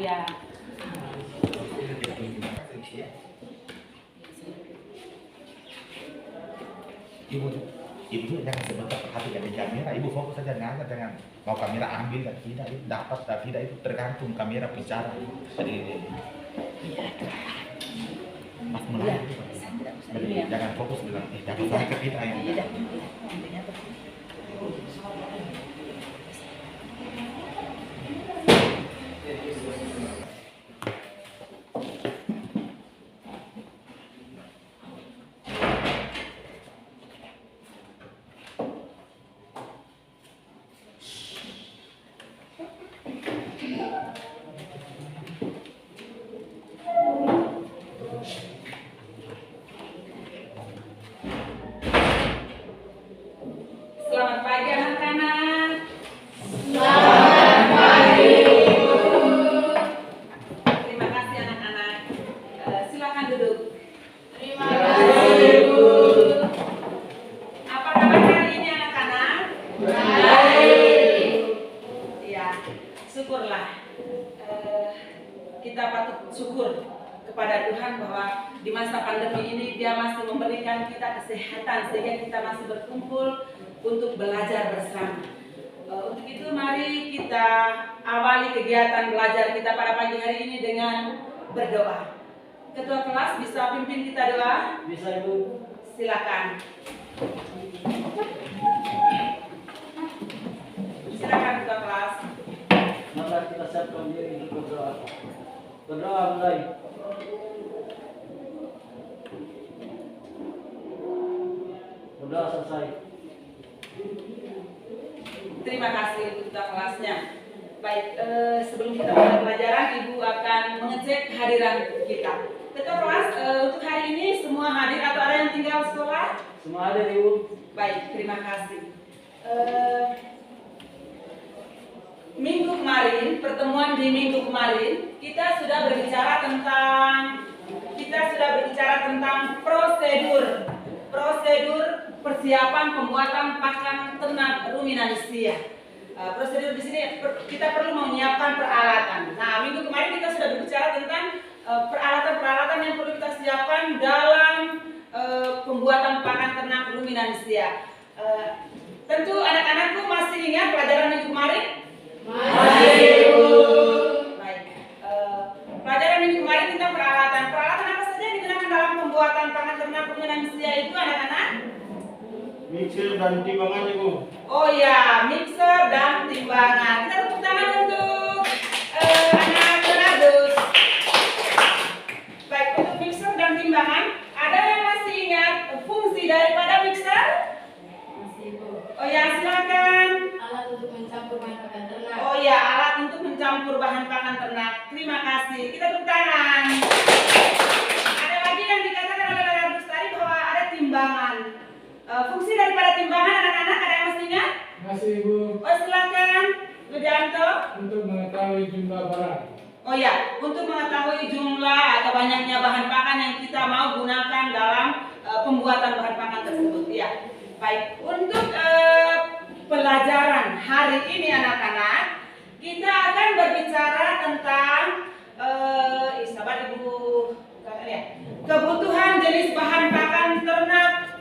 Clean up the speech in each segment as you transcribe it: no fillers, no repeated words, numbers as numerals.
Iya. Ibu jangan sebentar perhatikan di kamera, ibu fokus saja ngajar, jangan mau kamera ambil dan tidak itu dapat dan tidak itu tergantung kamera bicara. Jadi pas mulai jadi jangan fokus bilang jangan sampai ke kita yang Selamat pagi anak-anak. Selamat pagi, Ibu. Terima kasih anak-anak. Silakan duduk. Terima kasih, Ibu. Apa kabar hari ini anak-anak? Baik. Ya, syukurlah. Kita patut syukur kepada Tuhan bahwa di masa pandemi ini Dia masih memberikan kita kesehatan sehingga kita masih berkumpul untuk belajar bersama. Untuk itu mari kita awali kegiatan belajar kita pada pagi hari ini dengan berdoa. Ketua kelas bisa pimpin kita doa? Bisa, Ibu. Silakan. Silakan ketua kelas. Mari kita siapkan diri untuk berdoa. Berdoa mulai. Berdoa selesai. Terima kasih untuk ketua kelasnya. Baik, sebelum kita mulai pelajaran, Ibu akan mengecek kehadiran kita. Ketua kelas, untuk hari ini semua hadir atau ada yang tinggal sekolah? Semua hadir, Ibu. Baik, terima kasih. Minggu kemarin, pertemuan di minggu kemarin, kita sudah berbicara tentang prosedur persiapan pembuatan pakan ternak ruminansia. Prosedur di sini kita perlu menyiapkan peralatan. Nah, minggu kemarin kita sudah berbicara tentang peralatan-peralatan yang perlu kita siapkan dalam pembuatan pakan ternak ruminansia. Tentu anak-anakku masih ingat pelajaran minggu kemarin? Masih, Ibu. Baik. Pelajaran minggu kemarin tentang peralatan. Peralatan apa saja yang digunakan dalam pembuatan pakan ternak ruminansia itu anak-anak? Mixer dan timbangan, Ibu. Oh ya, mixer dan timbangan. Kita tepuk tangan untuk anak Donaldus. Baik, untuk mixer dan timbangan, ada yang masih ingat fungsi daripada mixer? Masih, Ibu. Oh ya, silakan. Alat untuk mencampur bahan pakan ternak. Oh ya, alat untuk mencampur bahan pakan ternak. Terima kasih. Kita tepuk tangan. Ada lagi yang dikatakan oleh Donaldus tadi bahwa ada timbangan. Fungsi daripada timbangan anak-anak ada yang masih ingat? Masih, Ibu. Oh silakan, Ludianto. Untuk mengetahui jumlah barang. Oh ya, untuk mengetahui jumlah atau banyaknya bahan pakan yang kita mau gunakan dalam pembuatan bahan pakan tersebut. Ya, baik. Untuk pelajaran hari ini anak-anak, kita akan berbicara tentang sahabat Ibu, kebutuhan jenis bahan pakan ternak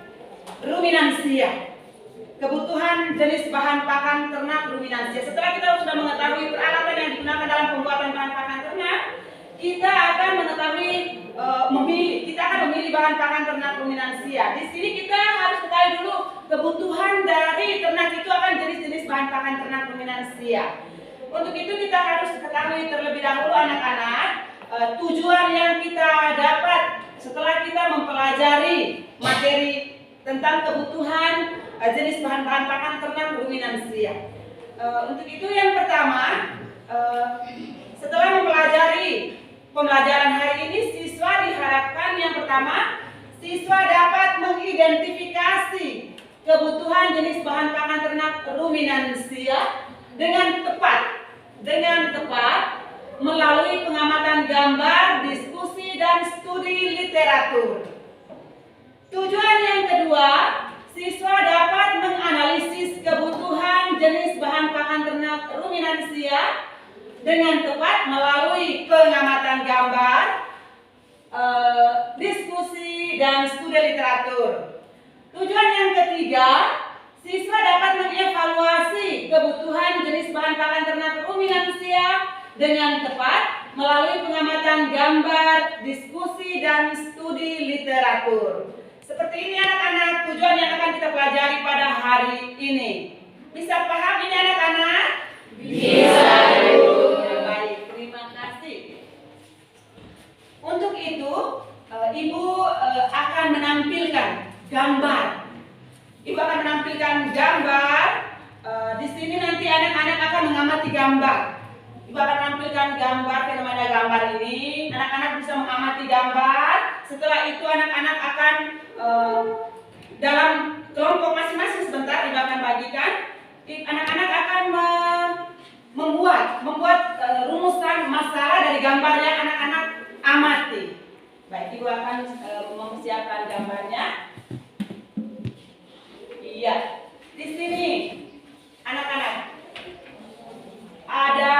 ruminansia. Kebutuhan jenis bahan pakan ternak ruminansia. Setelah kita sudah mengetahui peralatan yang digunakan dalam pembuatan bahan pakan ternak, kita akan memilih bahan pakan ternak ruminansia. Di sini kita harus ketahui dulu kebutuhan dari ternak itu akan jenis-jenis bahan pakan ternak ruminansia. Untuk itu kita harus ketahui terlebih dahulu anak-anak tujuan yang kita dapat setelah kita mempelajari materi tentang kebutuhan jenis bahan-bahan pakan ternak ruminansia. Untuk itu yang pertama, setelah mempelajari pembelajaran hari ini, siswa diharapkan yang pertama, siswa dapat mengidentifikasi kebutuhan jenis bahan pakan ternak ruminansia dengan tepat melalui pengamatan gambar, diskusi, dan studi literatur. Tujuan yang kedua, siswa dapat menganalisis kebutuhan jenis bahan pakan ternak ruminansia dengan tepat melalui pengamatan gambar, diskusi dan studi literatur. Tujuan yang ketiga, siswa dapat mengevaluasi kebutuhan jenis bahan pakan ternak ruminansia dengan tepat melalui pengamatan gambar, diskusi dan studi literatur. Seperti ini anak-anak tujuan yang akan kita pelajari pada hari ini. Bisa paham ini anak-anak? Bisa, Ibu. Ya, baik, terima kasih. Untuk itu, Ibu akan menampilkan gambar. Ibu akan menampilkan gambar. Di sini nanti anak-anak akan mengamati gambar. Ibu akan menampilkan gambar, fenomena gambar ini. Anak-anak bisa mengamati gambar. Setelah itu anak-anak akan dalam kelompok masing-masing sebentar Ibu akan bagikan. Anak-anak akan membuat rumusan masalah dari gambar yang anak-anak amati. Baik, Ibu akan mempersiapkan gambarnya. Iya, di sini anak-anak ada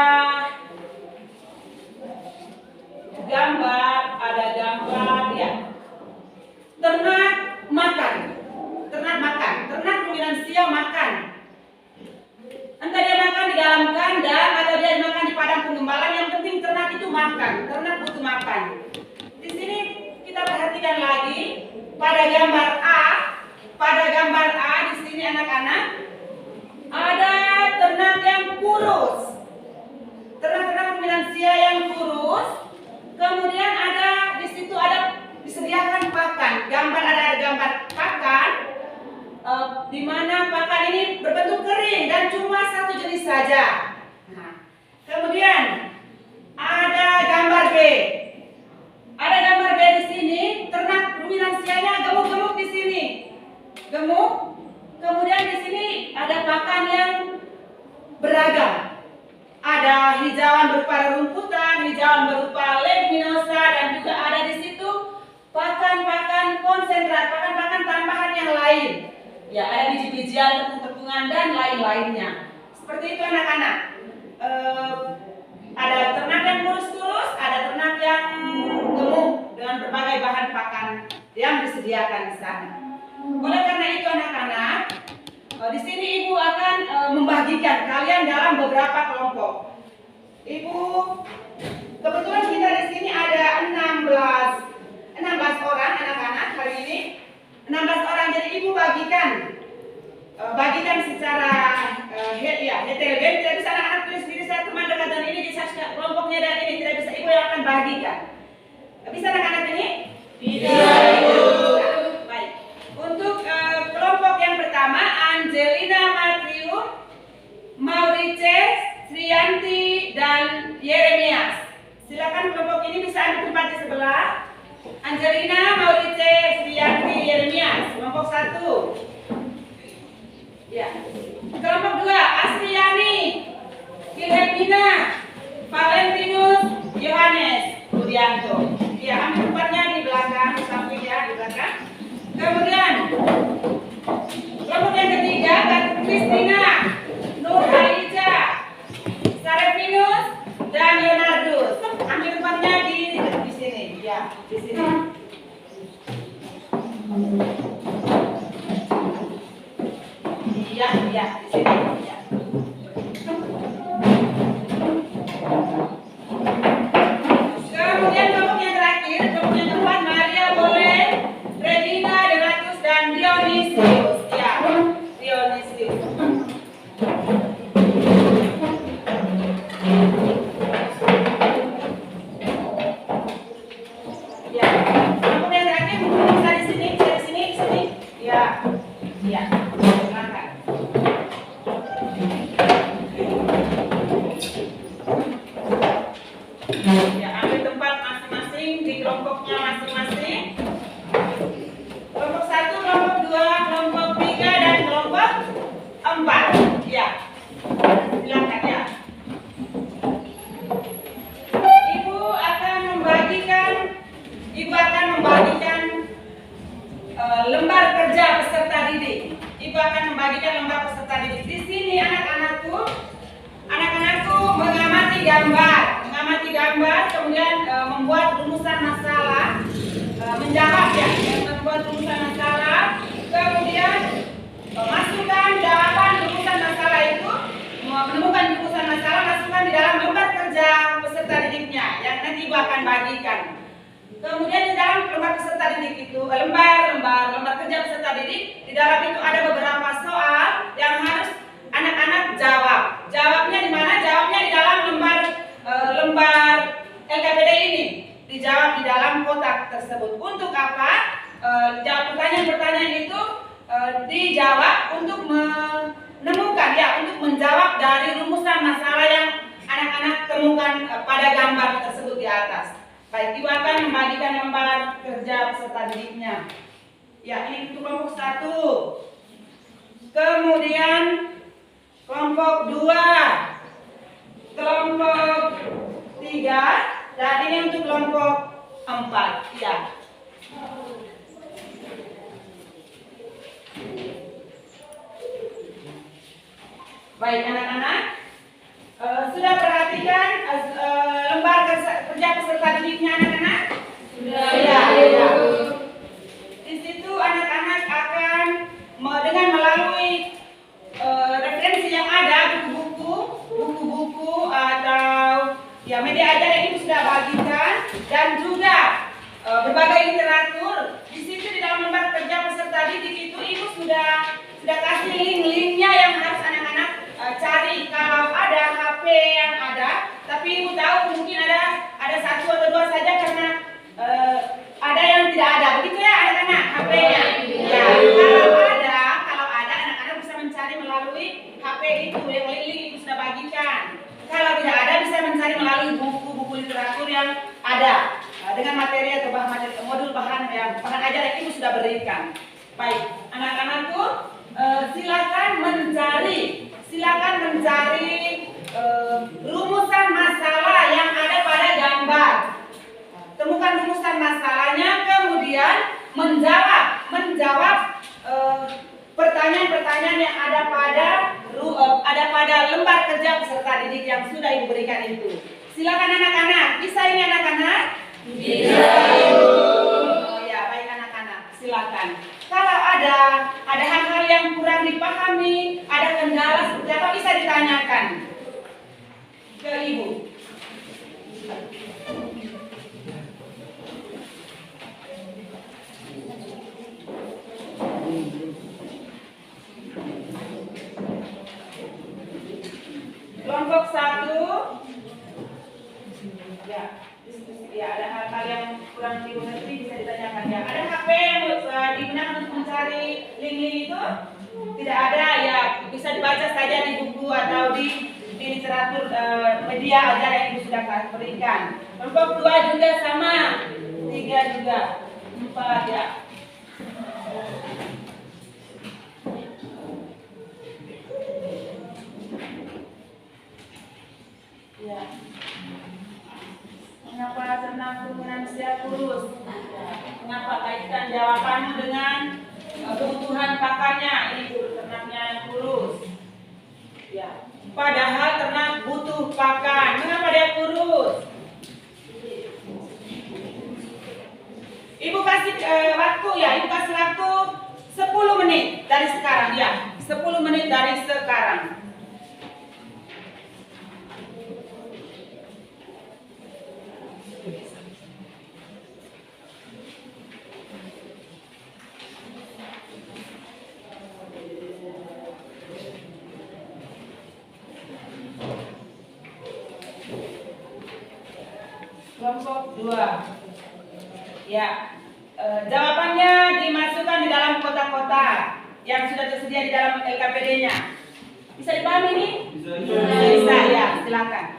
gambar ya. Ternak makan, ternak ruminansia makan. Entah dia makan di dalam kandang atau dia makan di padang penggembalaan, yang penting ternak itu makan, ternak butuh makan. Di sini kita perhatikan lagi pada gambar A di sini anak-anak ada ternak yang kurus, ternak ruminansia yang kurus. Kemudian ada di situ disediakan pakan. Ada gambar pakan, di mana pakan ini berbentuk kering dan cuma satu jenis saja. Nah, kemudian ada gambar B. Ada gambar B di sini, ternak ruminansianya gemuk-gemuk di sini. Gemuk. Kemudian di sini ada pakan yang beragam. Ada hijauan berupa rumputan, hijauan berupa leguminosa, dan juga ada di situ pakan-pakan konsentrat, pakan-pakan tambahan yang lain. Ya, ada biji-bijian, tepung-tepungan dan lain-lainnya. Seperti itu anak-anak. Ada ternak yang kurus-kurus, ada ternak yang gemuk dengan berbagai bahan pakan yang disediakan di sana. Oleh karena itu anak-anak, di sini Ibu akan membagikan kalian dalam beberapa kelompok. Ibu, kebetulan kita di sini ada 16 orang anak-anak hari ini. 16 orang, jadi Ibu bagikan secara heterogen. Tidak bisa anak-anak tulis sendiri, saya teman dekat dan ini bisa kelompoknya dan ini tidak bisa. Ibu yang akan bagikan. Bisa anak-anak ini? Bisa, Ibu. Baik. Untuk kelompok yang pertama, Angelina Matrium, Maurice, Trianti, dan Yeremias. Silakan kelompok ini bisa ambil tempat di sebelah. Angelina, Maurice, Trianti, Yeremias. Kelompok 1. Ya. Kelompok 2, Asriani, Wilhelmina, Valentinus, Yohanes, Budianto. Ya, ambil tempatnya di belakang, di samping ya, di belakang. Kemudian kelompok yang ketiga, Kristina, Nur Halija, Sarevinus, dan Leonardus. Ambil tempatnya di sini, ya, di sini. Iya, di sini. Ya. Kemudian kelompok yang terakhir, kelompok yang keempat, Maria Bolen, Regina, Donatus, dan Dionysius. Ya, Dionysius. Ya, kelompok yang terakhir bisa di sini, bisa di sini. Ya, silakan. Ya, ambil tempat masing-masing di kelompoknya masing-masing. Kelompok 1, kelompok 2, kelompok 3, dan kelompok 4. Ya, silakan ya. Ibu akan membagikan lembar kerja peserta didik. Ibu akan membagikan lembar peserta didik. Di sini anak-anakku mengamati gambar mengamati gambar, kemudian membuat rumusan masalah, menjawab ya, membuat rumusan masalah, kemudian masukkan jawaban rumusan masalah itu, menemukan rumusan masalah, masukkan di dalam lembar kerja peserta didiknya yang nanti Ibu akan bagikan. Kemudian di dalam lembar peserta didik itu, lembar kerja peserta didik, di dalam itu ada beberapa soal yang harus anak-anak jawab. Jawabnya di mana? Jawabnya di dalam lembar LKPD ini. Dijawab di dalam kotak tersebut. Untuk apa? Jawab pertanyaan-pertanyaan itu dijawab untuk menemukan ya, untuk menjawab dari rumusan masalah yang anak-anak temukan pada gambar tersebut di atas. Baik, Ibu akan membagikan lembar kerja peserta didiknya. Ya, ini untuk kelompok 1. Kemudian kelompok 2, kelompok 3, dan ini untuk kelompok 4. Ya. Baik anak-anak, sudah perhatikan lembar kerja peserta didiknya anak-anak? Sudah. Ya. Di situ anak-anak akan dengan melalui referensi yang ada, buku-buku atau ya media ajar yang Ibu sudah bagikan, dan juga berbagai literatur. Di situ di dalam lembar kerja peserta didik itu Ibu sudah kasih link-linknya yang harus anak-anak cari. Kalau ada HP yang ada, tapi Ibu tahu mungkin ada 1 atau 2 saja karena ada yang tidak ada. Begitu ya anak-anak HP-nya. Ya, kalau ada anak-anak bisa mencari melalui HP itu yang link-link Ibu sudah bagikan. Kalau tidak ada bisa mencari melalui buku-buku literatur yang ada dengan materi atau modul bahan ajar yang Ibu sudah berikan. Baik, anak-anakku silakan mencari rumusan masalah yang ada pada gambar. Temukan rumusan masalahnya, kemudian menjawab pertanyaan-pertanyaan yang ada pada lembar kerja peserta didik yang sudah Ibu berikan itu. Silakan anak-anak. Bisa ini anak-anak? Bisa. Oh ya, baik anak-anak. Silakan. Kalau ada hal-hal yang kurang dipahami, ada kendala seperti apa, bisa ditanyakan ke Ibu. Kelompok 1. Ya, ada hal-hal yang kurang dimengerti bisa ditanyakan ya. Ada HP yang digunakan untuk mencari link-link itu? Tidak ada ya, bisa dibaca saja di buku atau di literatur media ajar yang Ibu sudah berikan. Kelompok 2 juga sama, 3 juga, 4 ya. Ya. Mengapa ternakku manusia kurus? Mengapa kaitkan jawabanmu dengan kebutuhan pakannya? Ini ternaknya yang kurus. Ya. Padahal ternak butuh pakan. Mengapa dia kurus? Ibu kasih waktu ya. Ibu kasih waktu 10 menit dari sekarang ya. 10 menit dari sekarang. Kelompok 2. Ya, jawabannya dimasukkan di dalam kotak-kotak yang sudah tersedia di dalam LKPD-nya. Bisa dipahami ini? Bisa ya, silakan.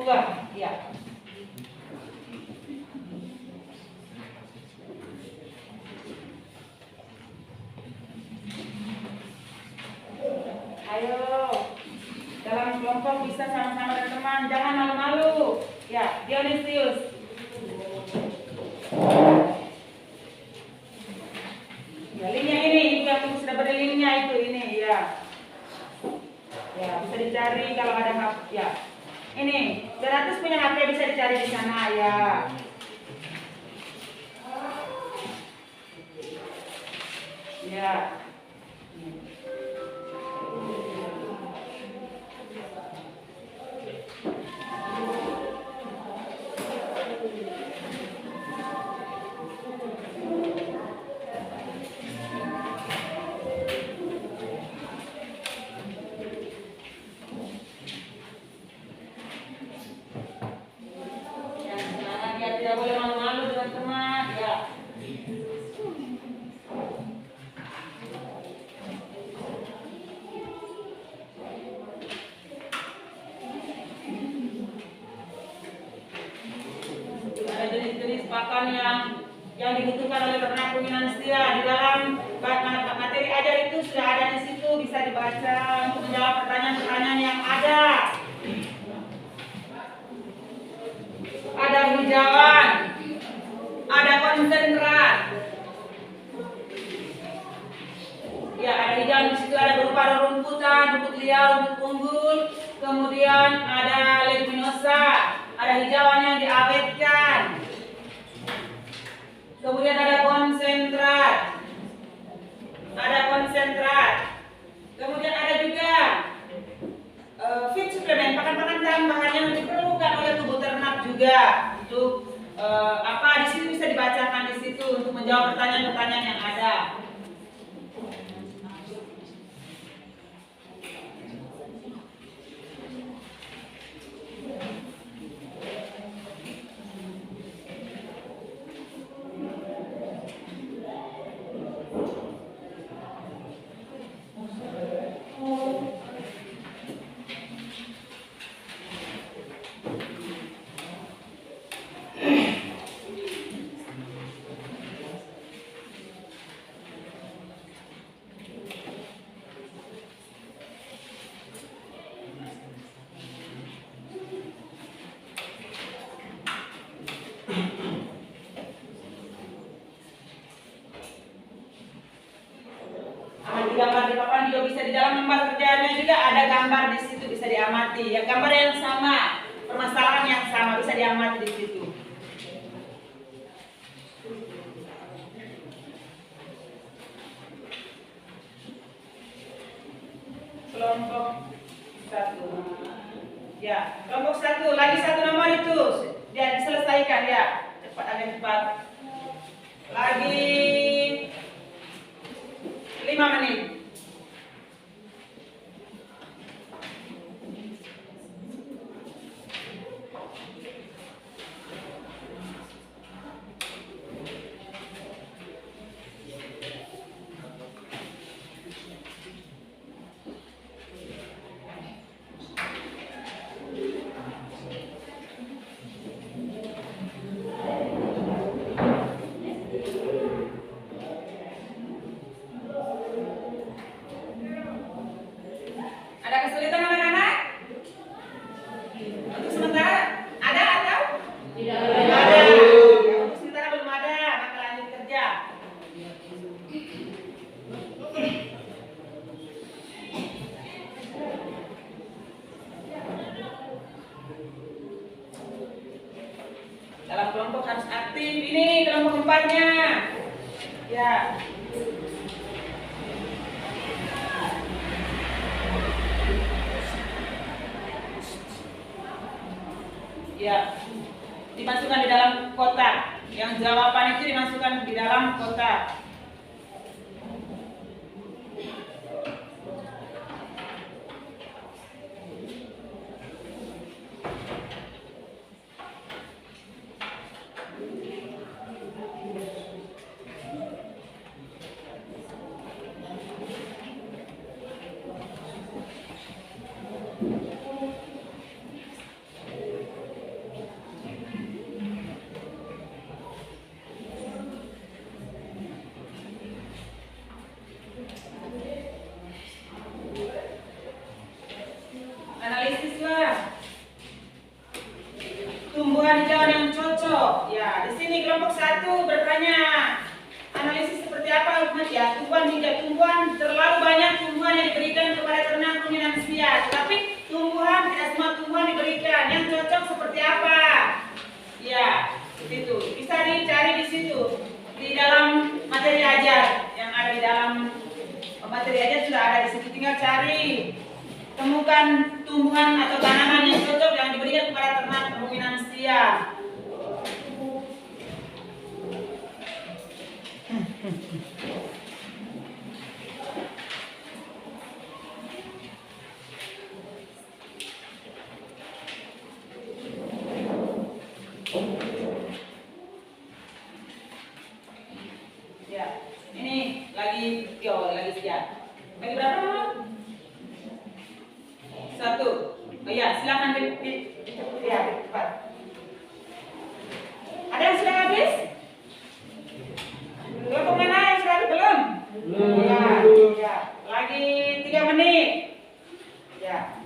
Keluar. Ya. Ayo. Dalam kelompok bisa sama-sama berteman, jangan malu-malu. Ya, Dionysius. Ya, linknya ini yang sudah berlinknya itu ini ya. Ya, bisa dicari kalau ada HP ya. Ini, Donatus punya HP bisa dicari di sana ya. Ya. Tidak boleh malu-malu dengan teman ya. Ada jenis-jenis pakan yang dibutuhkan oleh ternak ruminansia di dalam materi ajar itu sudah ada di situ, bisa dibaca untuk menjawab pertanyaan-pertanyaan yang ada. Ada hijauan, ada konsentrat. Ya, ada hijauan di situ, ada berupa rumputan, rumput liar, rumput unggul, kemudian ada leguminosa, ada hijauan yang diawetkan. Kemudian ada konsentrat. Kemudian ada juga feed suplemen, pakan-pakan tambahan yang diperlukan oleh tubuh ternak juga untuk di situ bisa dibacakan di situ untuk menjawab pertanyaan-pertanyaan yang ada. Gambar di papan juga bisa di dalam lembar kerjaannya juga ada gambar di situ bisa diamati. Ya, gambar yang sama, permasalahan yang sama bisa diamati di situ. Kelompok 1. Ya, kelompok 1 lagi satu nomor itu ya diselesaikan ya. Cepat, agak cepat. Lagi 5 menit. Dalam kelompok harus aktif. Ini kelompok 4-nya. Ya. Ya. Dimasukkan di dalam kotak. Yang jawaban itu dimasukkan di dalam kotak. ya, tumbuhan terlalu banyak tumbuhan yang diberikan kepada ternak ruminansia, tetapi tumbuhan tidak semua tumbuhan diberikan. Yang cocok seperti apa? Ya, itu bisa dicari di situ di dalam materi ajar yang ada di dalam materi ajar sudah ada di situ. Tinggal cari, temukan tumbuhan atau tanaman yang cocok yang diberikan kepada ternak ruminansia. Ya, ini lagi siap. Lagi berapa? 1. Oh ya, silakan ya, cepat. Ada yang sudah habis? Kelompok mana yang sudah habis belum? Ya. Lagi 3 menit. Ya.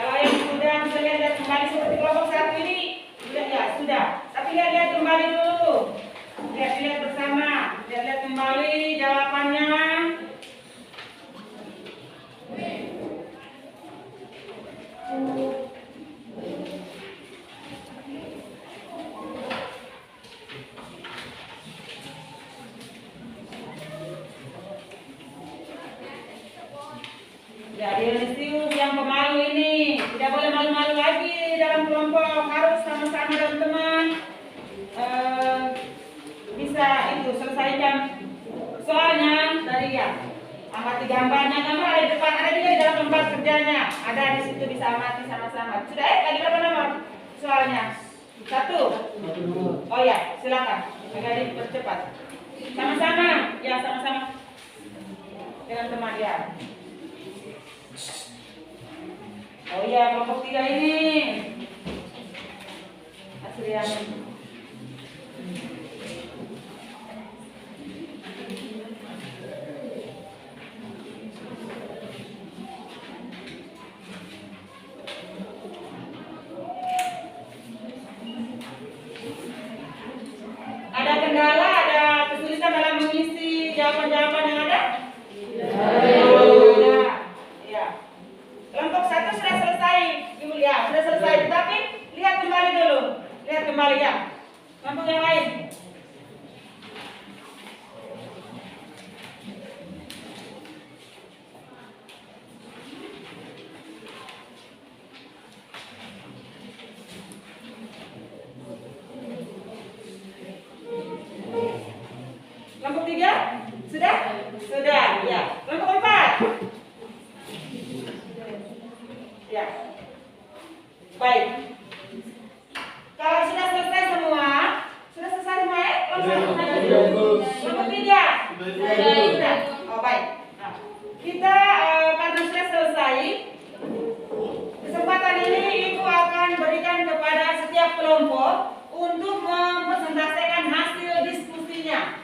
Kalau yang sudah bisa lihat kembali seperti kelompok 1 ini, sudah. Tapi lihat kembali dulu. Lihat bersama. Lihat kembali jawabannya. Ya, Dionisius yang pemalu ini tidak boleh malu-malu lagi dalam kelompok, harus sama-sama teman-teman bisa itu selesaikan soalnya dari ya. Amati gambarnya, gambar ada di depan, ada juga di dalam tempat kerjanya, ada di situ bisa amati sama-sama. Sudah lagi berapa nomor soalnya? 1. Oh ya, silakan. Agak dipercepat. Sama-sama, ya sama-sama dengan teman ya. Oh iya, kelompok 3 ini Asriani. Ada kendala, ada kesulitan dalam mengisi jawaban-jawaban yang ada? Ya. Kelompok 1 sudah selesai, Ibu ya, sudah selesai. Tetapi lihat kembali dulu, lihat kembali ya. Kelompok yang lain. Kelompok 3 sudah, sudah, ya. Kelompok 4. Ya, baik. Kalau sudah selesai semua ya? Kelompok 3. Sudah. Oh baik. Nah, kita karena sudah selesai, kesempatan ini Ibu akan berikan kepada setiap kelompok untuk mempresentasikan hasil diskusinya.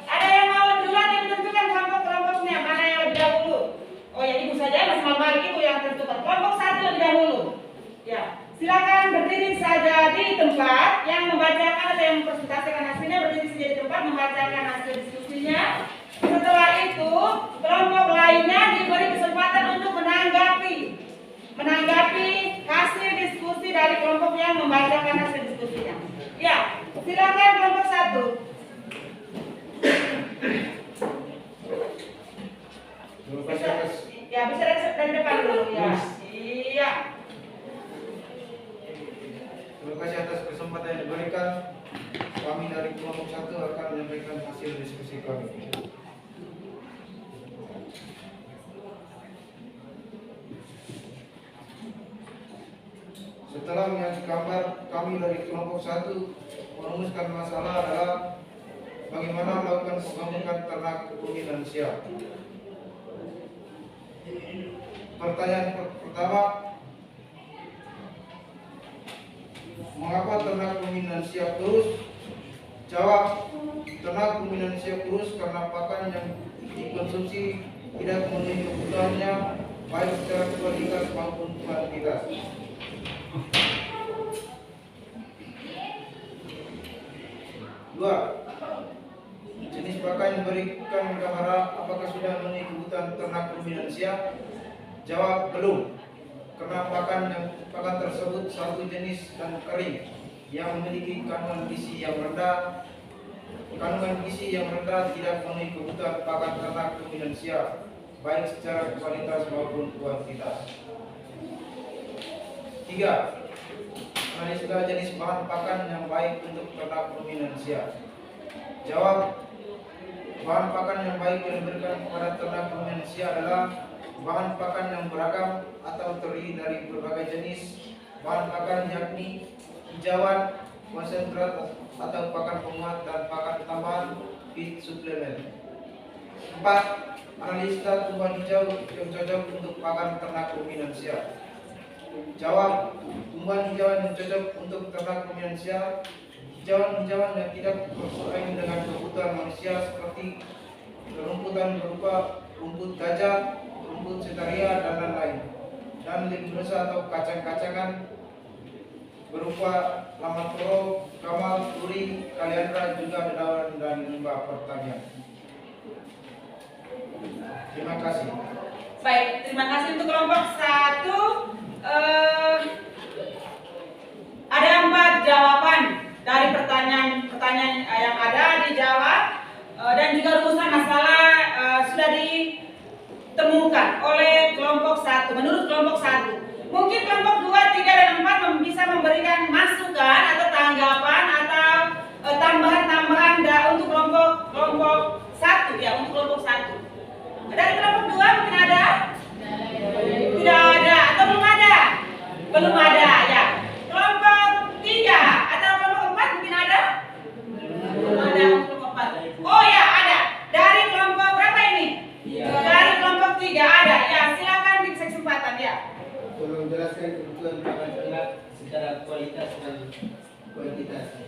Ada yang mau duluan yang menentukan kelompok-kelompoknya mana yang lebih dahulu? Oh ya, Ibu saja, Mas Mamal, Ibu yang tentukan. Kelompok 1 lebih dahulu. Ya, silakan berdiri saja di tempat. Yang membacakan atau yang mempresentasikan hasilnya berdiri saja di tempat membacakan hasil diskusinya. Setelah itu, kelompok lainnya diberi kesempatan untuk menanggapi hasil diskusi dari kelompok yang membacakan hasil diskusinya. Ya, silakan kelompok 1. Ya, bisa dari depan dulu ya. Iya. Terima kasih atas kesempatan yang diberikan. Kami dari kelompok 1 akan menyampaikan hasil diskusi kami. Setelah melihat gambar, kami dari kelompok 1 merumuskan masalah adalah bagaimana melakukan pengembangan ternak ruminansia. Pertanyaan pertama, Mengapa ternak ruminan siap kurus? Jawab, ternak ruminan siap kurus karena pakan yang dikonsumsi tidak memenuhi kebutuhannya baik secara kualitas maupun kuantitas. Dua, jenis pakan yang diberikan kehara apakah sudah memenuhi kebutuhan ternak ruminan siap? Jawab, belum. Karena pakan tersebut satu jenis dan kering yang memiliki kandungan gizi yang rendah. Kandungan gizi yang rendah tidak memenuhi kebutuhan pakan ternak ruminan siap, baik secara kualitas maupun kuantitas. 3. Analisis jenis bahan pakan yang baik untuk ternak ruminan siap. Jawab, bahan pakan yang baik yang diberikan kepada ternak ruminan siap adalah bahan pakan yang beragam atau terdiri dari berbagai jenis bahan pakan, yakni hijauan, konsentrat atau pakan penguat dan pakan tambahan feed suplemen. 4. Analisa tumbuhan hijau yang cocok untuk pakan ternak ruminan siap. Jawab, tumbuhan hijauan yang cocok untuk ternak ruminan siap, hijauan-hijauan yang tidak bersaing dengan kebutuhan manusia seperti rumputan berupa rumput gajah, rumput setaria dan lain-lain, dan leguminosa atau kacang-kacangan berupa laman toro, kamal, turi, kaliandra, juga dedaunan dan limbah pertanian. Terima kasih. Baik, terima kasih untuk kelompok 1. Ada 4 jawaban dari pertanyaan yang ada dijawab, dan juga rumusan masalah sudah ditemukan oleh kelompok 1. Menurut kelompok 1, mungkin kelompok 2, 3, dan 4 bisa memberikan masukan atau tanggapan atau tambahan-tambahan untuk kelompok 1 ya, untuk kelompok 1. Dari kelompok 2 mungkin ada? Tidak ada atau belum ada? Belum ada ya. Kelompok 3 atau kelompok 4 mungkin ada? Belum ada kelompok 4. Oh ya, ada. Dari kelompok berapa ini? Dari kelompok 3 ada. Ya, silakan di kesempatan ya. Tolong jelaskan kebutuhan pakan ternak secara kualitas dan kuantitas.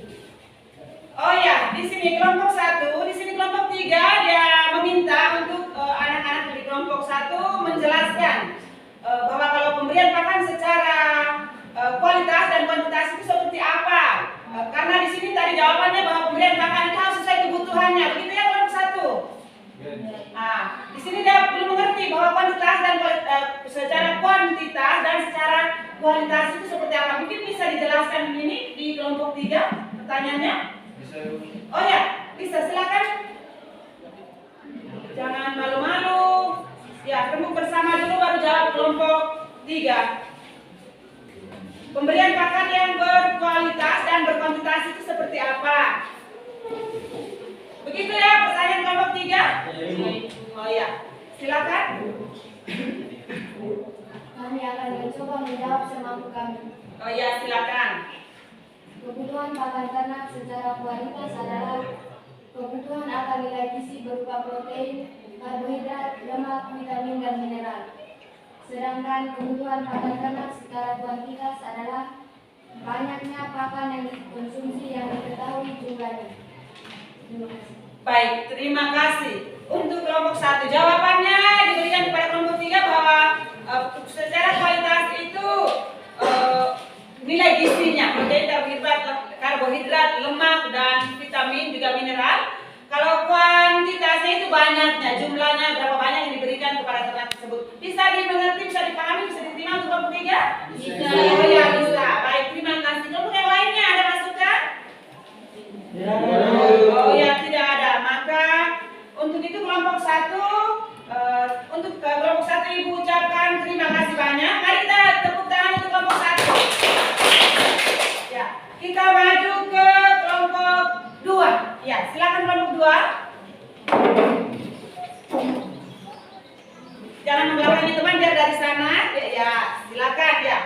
Oh ya, di sini kelompok 1, di sini kelompok 3 dia meminta untuk anak-anak di kelompok 1 menjelaskan bahwa kalau pemberian pakan secara kualitas dan kuantitas itu seperti apa. Karena di sini tadi jawabannya bahwa pemberian pakan itu harus sesuai kebutuhannya. Begitu ya kelompok 1. Nah, di sini dia belum mengerti bahwa kuantitas dan secara kuantitas dan secara kualitas itu seperti apa. Mungkin bisa dijelaskan ini di kelompok 3 pertanyaannya. Oh ya, bisa silakan. Jangan malu-malu. Ya, remuk bersama dulu baru jawab kelompok 3. Pemberian pakan yang berkualitas dan berkuantitas itu seperti apa? Begitu ya pertanyaan kelompok 3? Oh ya, silakan. Kami akan mencoba menjawab semampu kami. Oh ya, silakan. Kebutuhan pakan ternak secara kualitas adalah kebutuhan akan nilai gizi berupa protein, karbohidrat, lemak, vitamin, dan mineral. Sedangkan kebutuhan pakan ternak secara kuantitas adalah banyaknya pakan yang dikonsumsi yang diketahui jumlahnya. Terima kasih. Baik, terima kasih. Untuk kelompok 1 jawabannya diberikan kepada kelompok 3 bahwa secara kualitas itu nilai gizinya protein, karbohidrat, lemak, dan vitamin juga mineral. Kalau kuantitasnya itu banyaknya, jumlahnya berapa banyak yang diberikan kepada ternak tersebut. Bisa dimengerti, bisa dipahami, bisa diterima untuk kelompok 3? Bisa. Oh ya, bisa. Baik, terima kasih. Kelompok yang lainnya ada masukan? Oh ya, tidak ada. Maka untuk itu kelompok 1, untuk kelompok 1 Ibu ucapkan terima kasih banyak. Mari kita tepuk tangan untuk kelompok 1. Ya, kita maju ke kelompok 2. Ya, silakan kelompok 2. Jangan membelakangi teman, biar dari sana. Ya, silakan ya.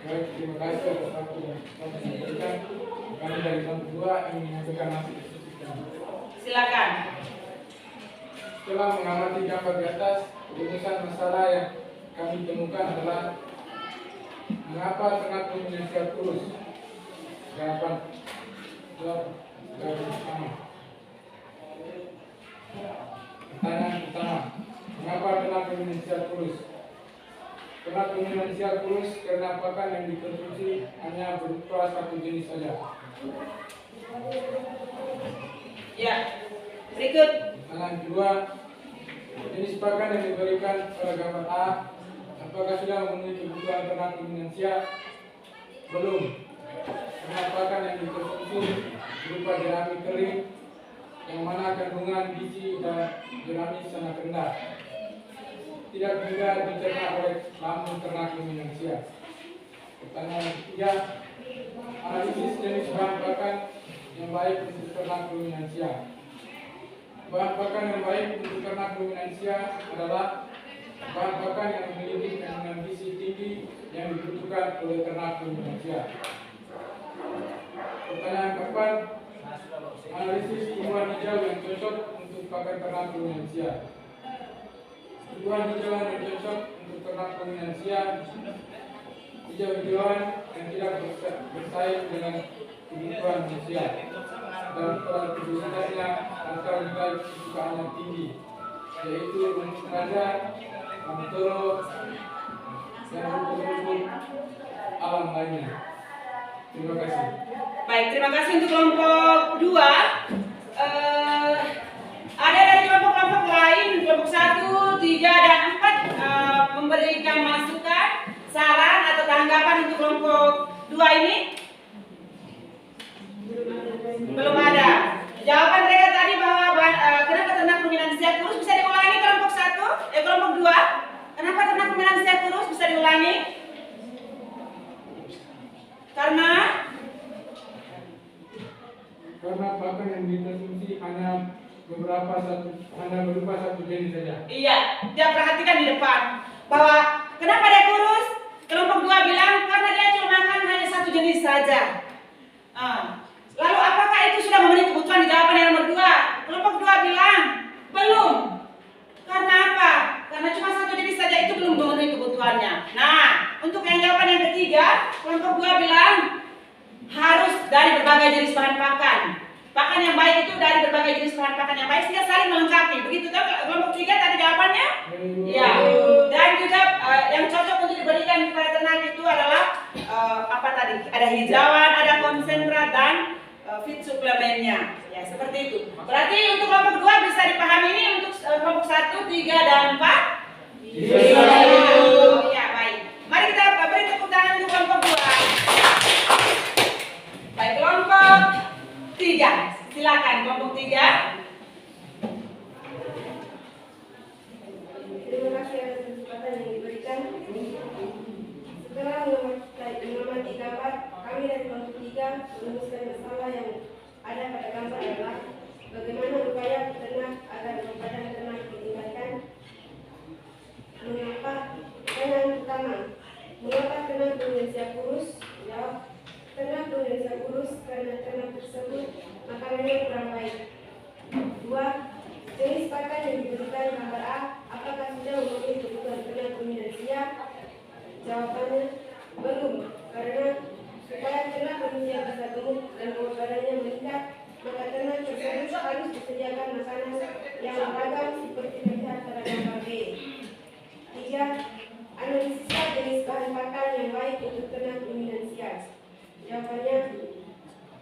Baik, terima kasih atas waktu yang telah diberikan. Kami dari kelompok 2 ingin menyampaikan hasil diskusi. Silakan. Setelah mengamati gambar di atas, rumusan masalah yang kami temukan adalah Mengapa ternak Indonesia kurus? Jawaban pertama. Pertanyaan pertama, mengapa ternak Indonesia kurus? Ternak Indonesia kurus karena pakan yang dikonsumsi hanya berupa satu jenis saja. Ya, berikut. Pertanyaan kedua, jenis pakan yang diberikan pada gambar A, apakah sudah memenuhi kebutuhan ternak Indonesia? Belum. Karena pakan yang dikonsumsi berupa jerami kering, yang mana kandungan gizi dan jerami sangat rendah, tidak mudah dicerna oleh lambung ternak Indonesia. Pertanyaan ketiga, analisis jenis bahan pakan yang baik untuk ternak Indonesia. Bahan pakan yang baik untuk ternak Indonesia adalah bahan pakan yang memiliki kandungan gizi tinggi yang dibutuhkan oleh ternak Indonesia. Pertanyaan keempat, analisis tumbuhan hijau yang cocok untuk pakan ternak Indonesia. Tumbuhan hijauan yang cocok untuk ternak Indonesia: hijau-hijauan yang tidak bersaing dengan kebutuhan manusia dan produktivitasnya atau nilai kesukaannya tinggi, yaitu rumput raja, mantoro, dan rumput-rumput alam lainnya. Terima kasih. Baik, terima kasih untuk kelompok 2. Ada dari kelompok-kelompok lain, kelompok 1, 3, dan 4 memberikan masukan, saran atau tanggapan untuk kelompok 2 ini? Belum ada. Jawaban mereka tadi bahwa kenapa ternak ruminansia kurus, bisa diulangi kelompok 1, kelompok 2. Kenapa ternak ruminansia kurus, bisa diulangi? Karena pakan yang dikonsumsi hanya berupa satu jenis saja. iya, dia perhatikan di depan bahwa kenapa dia kurus? Kelompok 2 bilang karena dia cuma makan hanya satu jenis saja. Lalu apakah itu sudah memenuhi kebutuhan? Di jawaban yang nomor 2, kelompok 2 bilang belum. Karena apa? Karena cuma satu jenis saja itu belum memenuhi kebutuhannya. Nah, untuk yang jawaban yang ketiga, kelompok 2 bilang harus dari berbagai jenis bahan pakan. Pakan yang baik itu dari berbagai jenis bahan pakan yang baik sehingga saling melengkapi. Begitu kan kelompok 3 tadi jawabannya? Ya. Dan juga yang cocok untuk diberikan kepada ternak itu adalah apa tadi? Ada hijauan, ada konsentrat dan feed suplemennya. Ya, seperti itu. Berarti untuk kelompok 2 bisa dipahami ini, untuk kelompok 1, 3, dan 4? Bisa. Ya, baik. Mari kita beri tepuk tangan untuk kelompok 2. Baik, kelompok 3. Silakan kelompok 3. Terima kasih atas kesempatan yang diberikan. Setelah mengamati gambar, kami dari kelompok 3 merumuskan masalah yang ada pada gambar adalah bagaimana upaya peternak agar badan ternak ditingkatkan. Mengapa? Pertanyaan pertama, mengapa ternak Indonesia kurus? Jawab, ternak Indonesia kurus karena ternak tersebut makanannya kurang baik. 2. Jenis pakan yang diberikan gambar A, apakah sudah memenuhi kebutuhan ternak Indonesia? Jawabannya belum, karena supaya ternak Indonesia bisa gemuk dan bobot badannya meningkat, maka ternak tersebut harus disediakan makanan yang beragam seperti terlihat pada gambar B. 3. Analisislah jenis bahan pakan yang baik untuk ternak Indonesia. Jawabannya,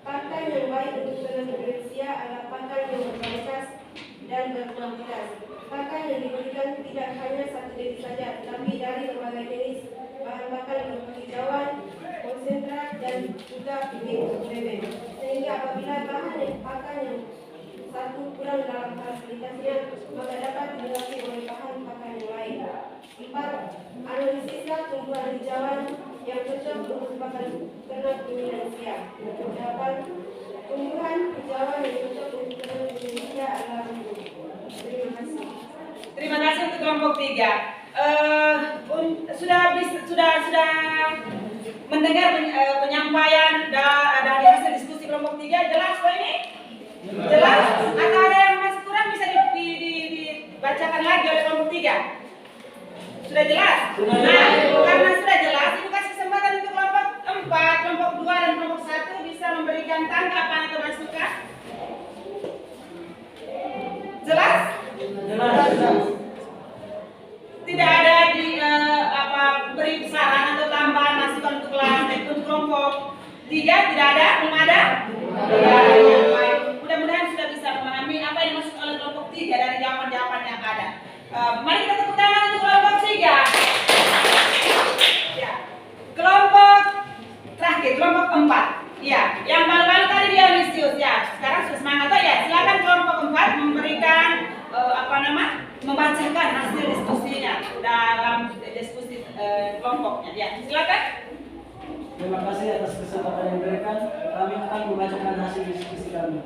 pakan yang baik untuk ternak Indonesia adalah pakan yang berkualitas dan berkuantitas. Pakan yang diberikan tidak hanya satu jenis saja, tetapi dari berbagai jenis bahan pakan berupa hijauan, konsentrat, dan juga feed suplemen. Sehingga apabila bahan pakan yang satu kurang dalam fasilitasnya, maka dapat diganti oleh bahan pakan yang lain. 4. Analisislah tumbuhan hijauan yang cocok untuk pakan ternak Indonesia. Jawaban, tumbuhan hijauan yang cocok untuk ternak Indonesia adalah rumput. Terima kasih. Terima kasih untuk kelompok 3. Sudah mendengar penyampaian dari hasil diskusi kelompok 3, jelas kok ini? Jelas? Atau ada yang masih kurang bisa dibacakan lagi oleh kelompok 3? Sudah jelas? Nah, karena sudah jelas, ibu kasih kesempatan untuk 3 tidak ada, belum ada? Tidak ada. Baik. Mudah-mudahan sudah bisa memahami apa yang dimaksud oleh kelompok 3 dari jawaban-jawaban yang ada. Mari kita tepuk tangan untuk kelompok 3. Ya. Kelompok terakhir, kelompok 4. Ya, yang baru-baru tadi Dionysius ya. Sekarang sudah semangat ya. Silakan kelompok 4 memberikan membacakan hasil diskusinya dalam diskusi kelompoknya. Ya, silakan. Terima kasih atas kesempatan yang diberikan. Kami akan membacakan hasil diskusi kami.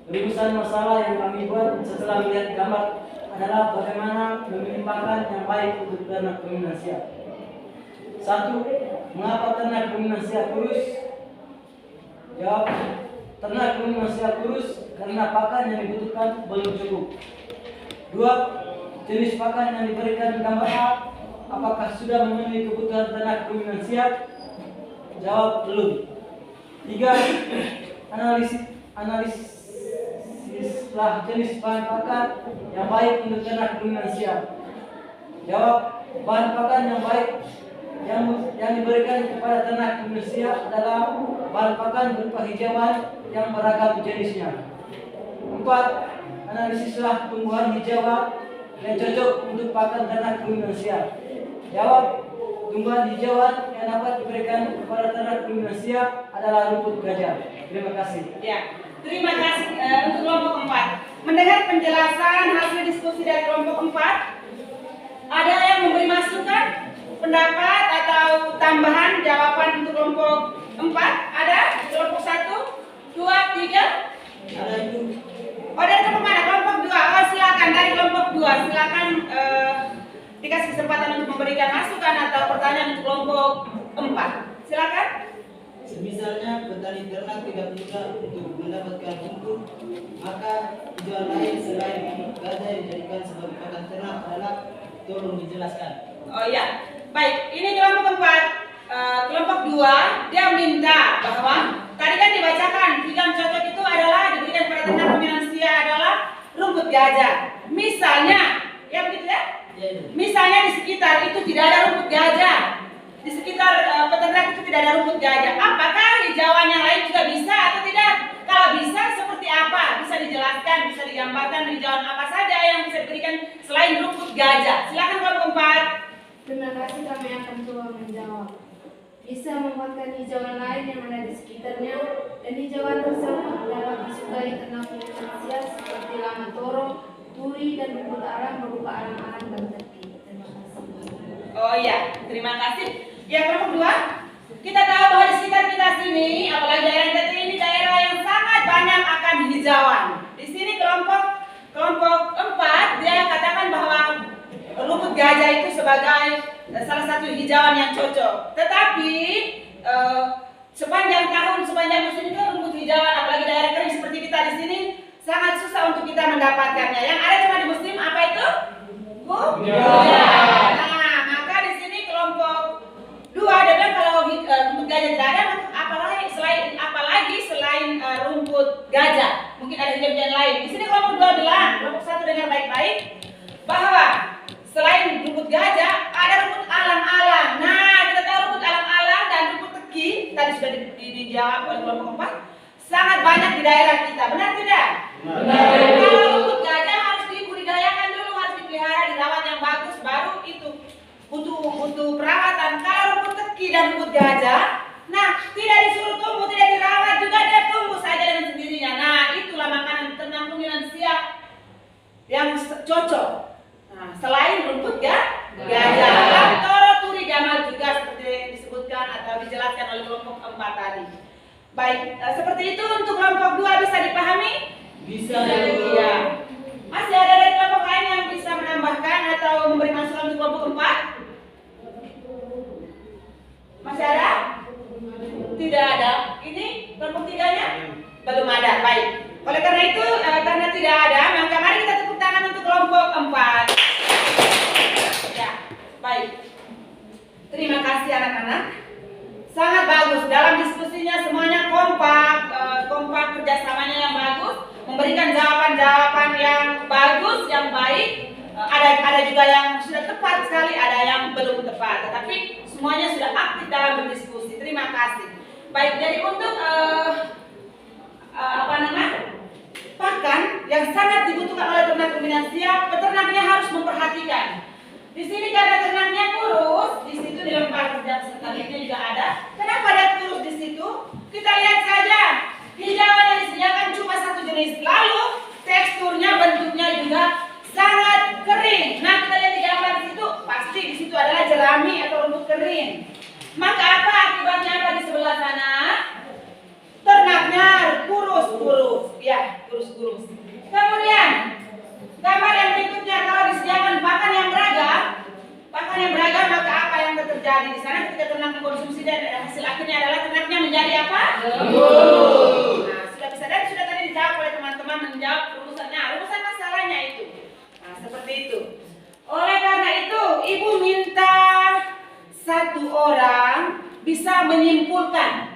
Rumusan masalah yang kami buat setelah melihat gambar adalah bagaimana meminimalkan yang baik untuk ternak ruminansia. 1. Mengapa ternak ruminansia kurus? Jawab, ternak ruminansia kurus karena pakan yang dibutuhkan belum cukup. 2. Jenis pakan yang diberikan gambar A, apakah sudah memenuhi kebutuhan ternak ruminansia? Jawab, belum. 3. Analisislah jenis bahan pakan yang baik untuk ternak ruminansia. Jawab, bahan pakan yang baik yang diberikan kepada ternak ruminansia adalah bahan pakan berupa hijauan yang beragam jenisnya. 4. Analisislah tumbuhan hijauan yang cocok untuk pakan ternak ruminansia. Jawab, tumbuhan hijauan yang dapat diberikan kepada ternak ruminansia adalah rumput gajah. Terima kasih. Ya, terima kasih untuk kelompok 4. Mendengar penjelasan hasil diskusi dari kelompok 4, ada yang memberi masukan, pendapat atau tambahan jawaban untuk kelompok 4? Ada? Kelompok 1, 2, 3? Ada itu. Oh, dari kelompok mana? Kelompok 2. Oh, silakan dari kelompok 2. Silakan dikasih kesempatan untuk memberikan masukan atau pertanyaan untuk kelompok 4. Silakan. Semisalnya petani ternak tidak mudah untuk mendapatkan rumput, maka tujuan lain selain gajah yang dijadikan sebagai pakan ternak adalah, tolong dijelaskan. Oh ya, baik. Ini kelompok 4. Kelompok 2 dia minta bahwa tadi kan dibacakan yang cocok itu adalah diberikan pada ternak ruminansia adalah rumput gajah. Misalnya, ya begitu ya? Misalnya di sekitar itu tidak ada rumput gajah. Di sekitar peternak itu tidak ada rumput gajah. Apakah hijauan yang lain juga bisa atau tidak? Kalau bisa, seperti apa? Bisa dijelaskan, bisa digambarkan hijauan apa saja yang bisa diberikan selain rumput gajah. Silakan kelompok 4. Terima kasih, kami akan coba menjawab. Bisa membuatkan hijauan lain yang ada di sekitarnya, dan hijauan tersebut dapat disukai ternak ruminansia seperti laman toro, turi, dan rumput alam berupa alang-alang dan teki. Terima kasih. Oh iya, terima kasih. Ya, kelompok 2. Kita tahu bahwa di sekitar kita sini, apalagi daerah kita ini daerah yang sangat banyak akan hijauan. Di sini kelompok 4 dia katakan bahwa rumput gajah itu sebagai salah satu hijauan yang cocok. Tetapi sepanjang tahun, sepanjang musim itu rumput hijauan, apalagi daerah kering seperti kita di sini, sangat susah untuk kita mendapatkannya. Yang ada cuma di musim apa itu? Hujan. Nah, maka di sini kelompok 2 dia bilang kalau rumput gajah tidak ada, apalagi selain rumput gajah, mungkin ada hijauan lain. Di sini kelompok 2 bilang, kelompok 1 dengar baik-baik, bahwa selain rumput gajah ada rumput alang-alang. Nah, kita tahu rumput alang-alang dan rumput teki tadi sudah dijawab oleh kelompok 4, sangat banyak di daerah kita. Benar tidak? Benar. Kalau rumput gajah harus dibudidayakan dulu, harus dipelihara, dirawat yang bagus, baru itu butuh perawatan. Kalau rumput teki dan rumput gajah, nah tidak disuruh tumbuh, tidak dirawat juga, dia tumbuh saja dengan sendirinya. Nah, itulah makanan ternak ruminansia yang cocok. Nah, selain rumput gajah, toro, turi, gamal juga seperti yang disebutkan atau dijelaskan oleh kelompok 4 tadi. Baik, seperti itu untuk kelompok 2 bisa dipahami? Bisa. Iya. Masih ada dari kelompok lain yang bisa menambahkan atau memberi masukan untuk kelompok 4? Masih ada? Tidak ada. Ini kelompok 3-nya? Belum ada. Baik. Oleh karena itu, karena tidak ada, maka mari kita tepuk tangan untuk kelompok 4. Ya, baik. Terima kasih anak-anak. Sangat bagus. Dalam diskusinya semuanya kompak kerjasamanya yang bagus, memberikan jawaban-jawaban yang bagus, yang baik. Ada juga yang sudah tepat sekali, ada yang belum tepat. Tetapi semuanya sudah aktif dalam berdiskusi. Terima kasih. Baik, jadi untuk apa namanya? Pakan yang sangat dibutuhkan oleh ternak ruminansia, peternaknya harus memperhatikan. Di sini karena ternaknya kurus, di situ di lembar kerja selanjutnya juga ada. Kenapa dia kurus di situ? Kita lihat saja, hijauan yang disediakan cuma satu jenis. Lalu teksturnya, bentuknya juga sangat kering. Nah, kita lihat di gambar di situ, pasti di situ adalah jerami atau rumput kering. Maka apa akibatnya apa di sebelah sana? Ternaknya kurus-kurus, ya kurus-kurus. Kemudian gambar yang berikutnya, kalau disediakan pakan yang beragam, maka apa yang terjadi di sana ketika ternak mengkonsumsi dan hasil akhirnya adalah ternaknya menjadi apa? Nah, sudah bisa dan sudah tadi dijawab oleh teman-teman menjawab rumusan masalahnya itu. Nah, seperti itu. Oleh karena itu, ibu minta satu orang bisa menyimpulkan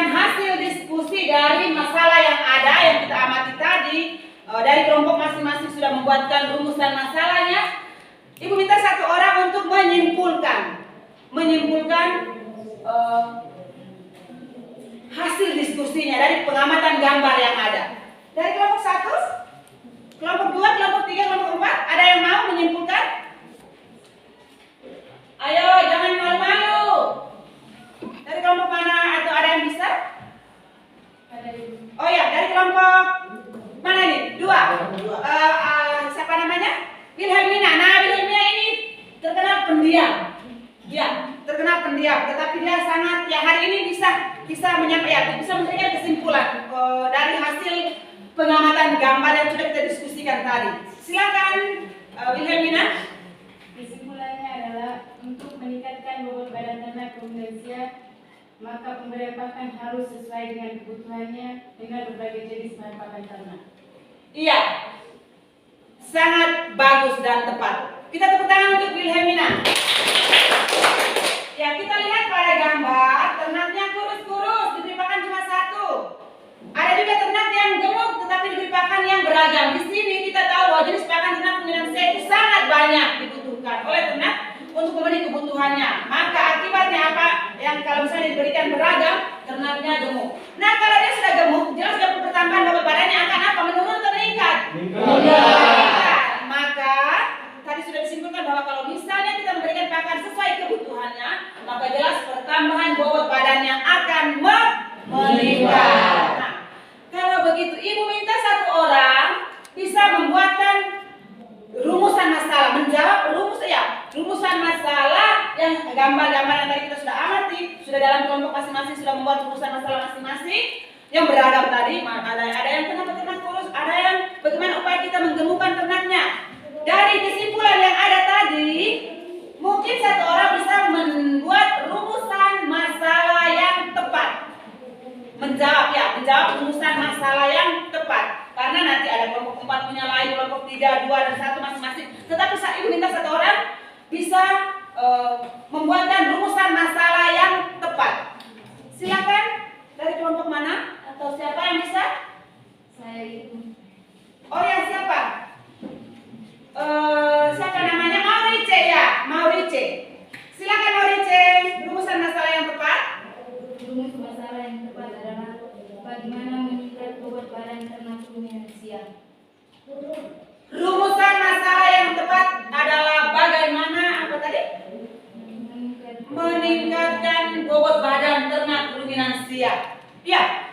hasil diskusi dari masalah yang ada yang kita amati tadi. Dari kelompok masing-masing sudah membuatkan rumusan masalahnya. Ibu minta satu orang untuk menyimpulkan hasil diskusinya dari pengamatan gambar yang ada. Dari kelompok 1, kelompok 2, kelompok 3, kelompok 4, ada yang mau menyimpulkan? Ayo, jangan malu-malu. Dari kelompok mana atau ada yang bisa? Oh ya, dari kelompok mana nih? 2. Siapa namanya? Wilhelmina. Nah, Wilhelmina ini terkenal pendiam. Ya, terkenal pendiam. Tetapi dia sangat, ya hari ini bisa menyampaikan, bisa memberikan kesimpulan dari hasil pengamatan gambar yang sudah kita diskusikan tadi. Silakan, Wilhelmina. Kesimpulannya adalah untuk meningkatkan bobot badan ternak ruminansia, maka pemberian pakan harus sesuai dengan kebutuhannya dengan berbagai jenis bahan pakan ternak. Iya, sangat bagus dan tepat. Kita tepuk tangan untuk Wilhelmina. Ya, kita lihat pada gambar ternaknya kurus-kurus, diberi pakan cuma satu. Ada juga ternak yang gemuk tetapi diberi pakan yang beragam. Di sini kita tahu bahwa jenis pakan ternak ruminansia itu sangat banyak dibutuhkan oleh ternak untuk memenuhi kebutuhannya. Maka akibatnya apa? Yang kalau misalnya diberikan beragam, ternaknya gemuk. Nah, kalau dia sudah gemuk, jelas dia pertambahan bobot badannya akan apa? Menurun atau meningkat? Meningkat. Maka tadi sudah disimpulkan bahwa kalau misalnya kita memberikan pakan sesuai kebutuhannya, maka jelas pertambahan bobot badannya akan meningkat. Nah, kalau begitu, ibu minta satu orang bisa membuatkan rumusan masalah, menjawab rumusan masalah yang gambar-gambar yang tadi kita sudah amati, sudah dalam kelompok masing-masing sudah membuat rumusan masalah masing-masing yang beragam tadi. Ada yang kenapa ternak kurus, ada yang bagaimana upaya kita menggemukkan ternaknya. Dari kesimpulan yang ada tadi, mungkin satu orang bisa membuat rumusan masalah yang tepat. Menjawab rumusan masalah yang tepat. Karena nanti ada kelompok 4 punya lain, kelompok 3, 2, dan 1 masing-masing. Tetapi saya ibu minta satu orang bisa membuatkan rumusan masalah yang tepat. Silakan, dari kelompok mana? Atau siapa yang bisa? Saya itu. Oh ya, siapa? Siapa namanya? Maurice ya, Maurice. Silakan Maurice, rumusan masalah yang tepat. Rumus masalah yang tepat adalah bagaimana meningkat bobot badan ternak ruminansia. Rumusan masalah yang tepat adalah bagaimana apa tadi? Meningkatkan bobot badan ternak ruminansia. Ya.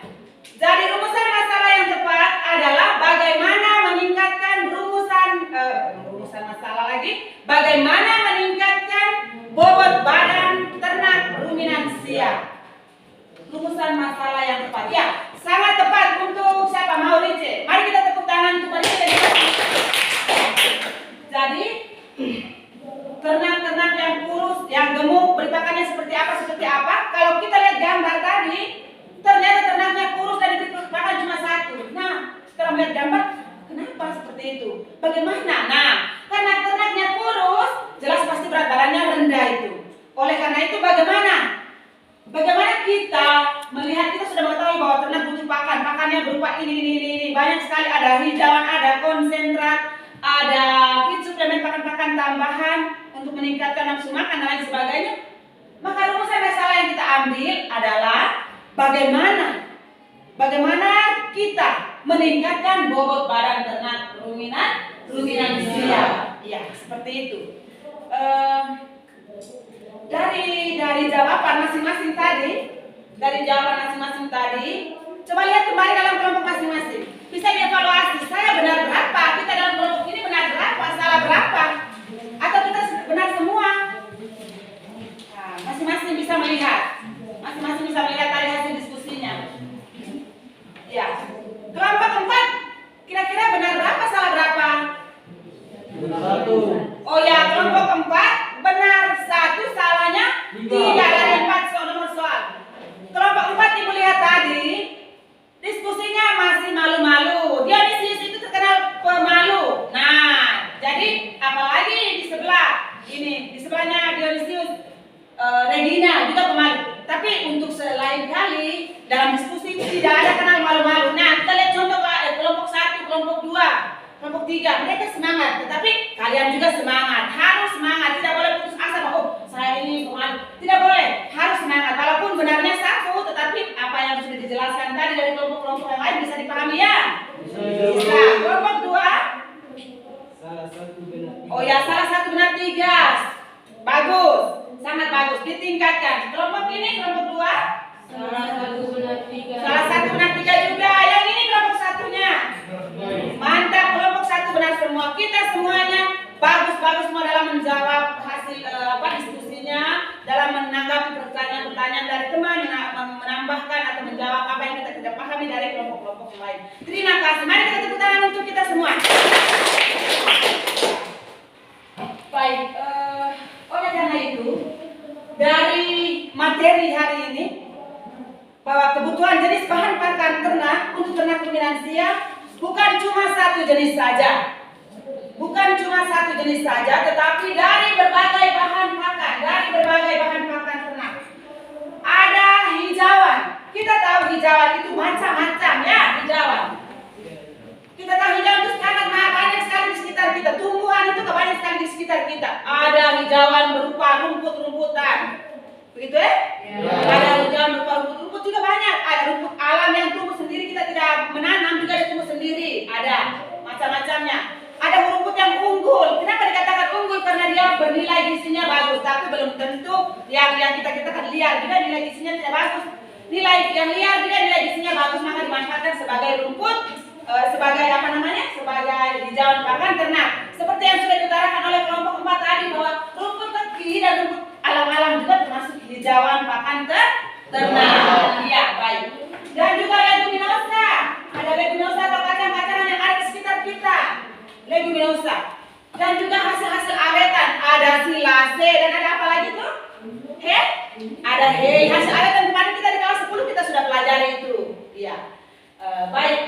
Jadi rumusan masalah yang tepat adalah bagaimana meningkatkan rumusan masalah lagi, bagaimana meningkatkan bobot badan ternak ruminansia. Rumusan masalah yang tepat. Ya, sangat tepat untuk siapa? Maurice. Mari kita tepuk tangan untuk Maurice. Jadi ternak-ternak yang kurus, yang gemuk, beri pakannya seperti apa? Kalau kita lihat gambar tadi, ternyata ternaknya kurus dan diberi pakan cuma satu. Nah, setelah melihat gambar, kenapa seperti itu? Bagaimana? Nah, karena ternaknya kurus, jelas pasti berat badannya rendah itu. Oleh karena itu bagaimana kita melihat, kita sudah mengetahui bahwa ternak butuh pakannya berupa ini. Banyak sekali, ada hijauan, ada konsentrat, ada feed suplemen, pakan-pakan tambahan untuk meningkatkan nafsu makan dan lain sebagainya. Maka rumusan masalah yang kita ambil adalah bagaimana kita meningkatkan bobot badan ternak ruminansia. Ya, seperti itu. Dari jawaban masing-masing tadi, coba lihat kembali dalam kelompok masing-masing. Bisa dievaluasi, saya benar berapa, kita dalam kelompok ini benar berapa, salah berapa, atau kita benar semua. Nah, masing-masing bisa melihat dari hasil diskusinya. Ya, kelompok 4, kira-kira benar berapa, salah berapa? 1. Oh ya, kelompok 4 benar 1, salahnya 3 dari 4 nomor soal. Kelompok 4 ibu lihat tadi, diskusinya masih malu-malu. Dionisius itu terkenal pemalu. Nah, jadi apalagi di sebelah ini, di sebelahnya Dionisius, Regina juga pemalu. Tapi untuk selain kali dalam diskusi itu tidak ada kenal malu-malu. Nah, kita lihat contoh kelompok 1, kelompok 2, kelompok 3, mereka semangat. Tetapi kalian juga semangat, harus semangat. Tidak boleh putus asa bahwa oh, saya ini pemalu. Tidak boleh, harus semangat. Walaupun benarnya satu, tetapi apa yang sudah dijelaskan tadi dari kelompok-kelompok yang lain bisa dipahami ya? Bisa. Kelompok 2. Salah satu benar. Oh ya, salah satu benar 3. Bagus, sangat bagus, ditingkatkan. Kelompok ini, kelompok 2. Salah satu benar 3. Salah satu benar 3 juga. Yang ini kelompok satunya. Mantap, kelompok 1 benar semua. Kita semuanya bagus-bagus semua dalam menjawab hasil diskusinya, dalam menanggapi pertanyaan-pertanyaan dari teman, menambahkan atau menjawab apa yang kita tidak pahami dari kelompok-kelompok yang lain. Terima kasih. Mari kita tepuk tangan untuk kita semua. Baik, oleh karena itu, dari materi hari ini, bahwa kebutuhan jenis bahan pakan ternak untuk ternak ruminansia bukan cuma satu jenis saja. Bukan cuma satu jenis saja, tetapi dari berbagai bahan pakan ternak. Ada hijauan. Kita tahu hijauan itu macam-macam ya, hijauan. Kita tahu hijauan itu sangat banyak sekali di sekitar kita. Tumbuhan itu banyak sekali di sekitar kita. Ada hijauan berupa rumput-rumputan. Begitu ya? Ada hijauan berupa rumput juga banyak. Ada rumput alam yang tumbuh sendiri, kita tidak menanam juga dia tumbuh sendiri. Ada macam-macamnya. Ada rumput yang unggul. Kenapa dikatakan unggul? Karena dia bernilai gizinya bagus, tapi belum tentu yang kita katakan liar juga nilai gizinya tidak bagus. Nilai yang liar juga nilai gizinya bagus, maka dimanfaatkan sebagai rumput, sebagai sebagai hijauan pakan ternak. Seperti yang sudah diutarakan oleh kelompok 4 tadi, bahwa rumput kaki dan rumput alam-alam juga termasuk hijauan pakan ternak. Iya, baik. Dan juga leguminosa. Ada leguminosa atau kacang-kacangan yang ada di sekitar kita. Leguminosa. Dan juga hasil-hasil awetan. Ada silase dan ada apa lagi tuh? Ada hei. Hasil awetan kemarin kita di kelas 10 kita sudah pelajari itu. Iya. Baik.